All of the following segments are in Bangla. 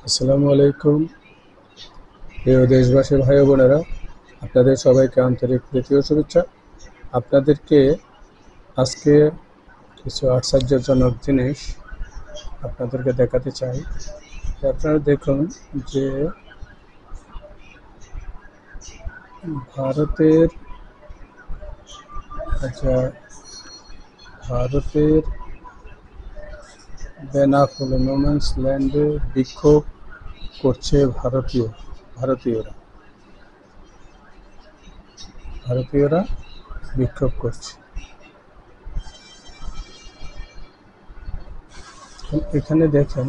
আসসালামু আলাইকুম প্রিয় দেশবাসী ভাই ও বোনেরা, আপনাদের সবাইকে আন্তরিক প্রীতি ও শুভেচ্ছা। আপনাদেরকে আজকে কিছু আশ্চর্যজনক জিনিস আপনাদেরকে দেখাতে চাই। আপনারা দেখুন যে ভারতের আচ্ছা ভারতের বেনাপোল নোম্যান্স ল্যান্ডে বিক্ষোভ করছে ভারতীয়রা ভারতীয়রা বিক্ষোভ করছে। এখানে দেখেন,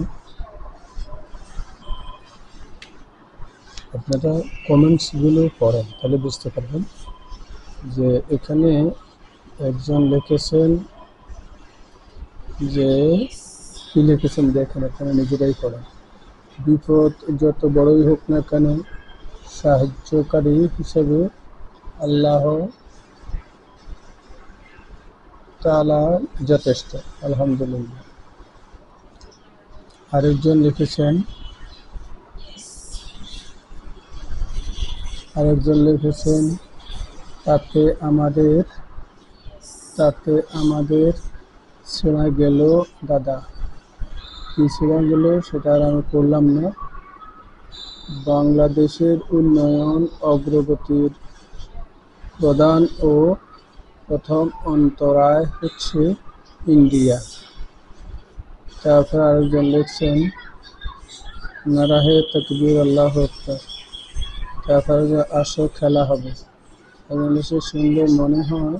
আপনারা কমেন্টসগুলো পড়েন তাহলে বুঝতে পারবেন যে এখানে একজন লিখেছেন যে কি লিখেছেন। দেখেন, এখানে নিজেরাই পড়েন। বিপদ যত বড়ই হোক না কেন, সাহায্যকারী হিসেবে আল্লাহ তাআলা যথেষ্ট, আলহামদুলিল্লাহ। আরেকজন লিখেছেন তাতে আমাদের ছেঁড়া গেল দাদা। কি ছেঁড়া গেল সেটা আর আমি পড়লাম না। বাংলাদেশের উন্নয়ন অগ্রগতির প্রধান ও প্রথম অন্তরায় হচ্ছে ইন্ডিয়া। তারপর আরেকজন লিখছেন নারাহে তাকবীর, আল্লাহু আকবার। তারপরে আসো খেলা হবে। সুন্দর মনে হয়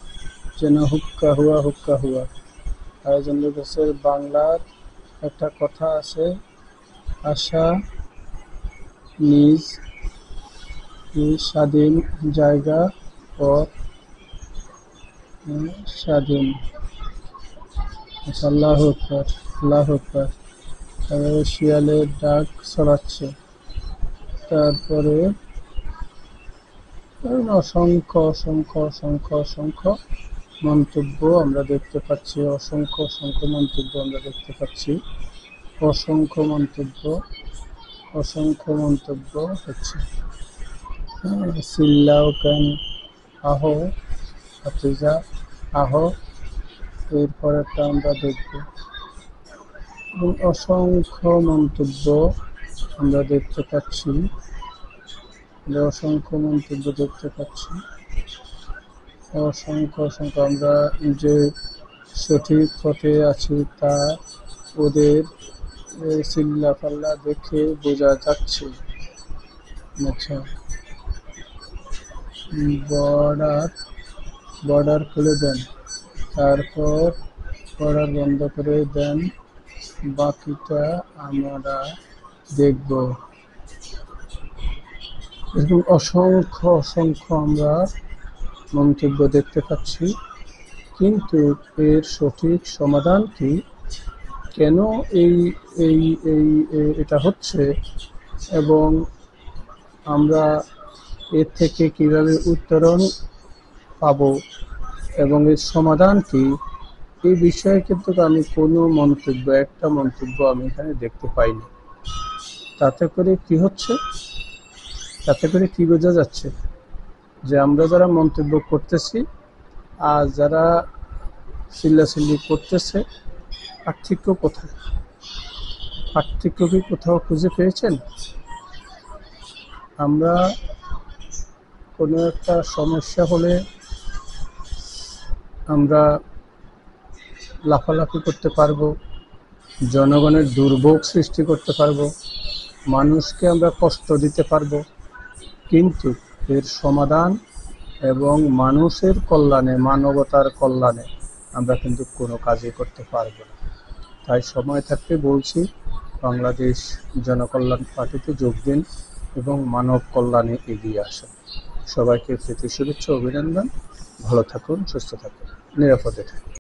যেন হুক্কা হুয়া হুক্কা হুয়া। আরেকজন লিখেছে বাংলার একটা কথা আছে, আশা নিজ স্বাধীন জায়গা পর স্বাধীন। আল্লাহু আকবার, আল্লাহু আকবার। তারপরে শিয়ালের ডাক ছড়াচ্ছে। তারপরে অসংখ্য অসংখ্য অসংখ্য অসংখ্য মন্তব্য আমরা দেখতে পাচ্ছি। অসংখ্য মন্তব্য আমরা দেখতে পাচ্ছি। অসংখ্য মন্তব্য হচ্ছে। চিল্লাও কেন, আহো ভাতিজা আহো। এরপরেরটা আমরা দেখব। অসংখ্য মন্তব্য আমরা দেখতে পাচ্ছি। অসংখ্য আমরা যে সঠিক পথে আছি তা ওদের চিল্লাপাল্লা দেখে বোঝা যাচ্ছে। আচ্ছা, বর্ডার খুলে দেন, তারপর বর্ডার বন্ধ করে দেন, বাকিটা আমরা দেখব। এরকম অসংখ্য আমরা মন্তব্য দেখতে পাচ্ছি। কিন্তু এর সঠিক সমাধান কি? কেন এই এই এই এটা হচ্ছে এবং আমরা এর থেকে কিভাবে উত্তরণ পাব এবং এর সমাধান কি, এই বিষয়ে কিন্তু আমি কোনো একটা মন্তব্য আমি এখানে দেখতে পাইনি। তাতে করে কি বোঝা যাচ্ছে যে আমরা যারা মন্তব্য করতেছি আর যারা চিল্লাচিল্লি করতেছে, পার্থক্য কোথায়? পার্থক্য কি কোথাও খুঁজে পেয়েছেন? আমরা কোনো একটা সমস্যা হলে আমরা লাফালাফি করতে পারবো, জনগণের দুর্ভোগ সৃষ্টি করতে পারবো, মানুষকে আমরা কষ্ট দিতে পারবো, কিন্তু এর সমাধান এবং মানুষের কল্যাণে, মানবতার কল্যাণে আমরা কিন্তু কোনো কাজই করতে পারবো না। তাই সময় থাকতে বলছি, বাংলাদেশ জনকল্যাণ পার্টিতে যোগ দিন এবং মানব কল্যাণে এগিয়ে আসুন। সবাইকে প্রীতি শুভেচ্ছা, অভিনন্দন। ভালো থাকুন, সুস্থ থাকুন, নিরাপদে থাকুন।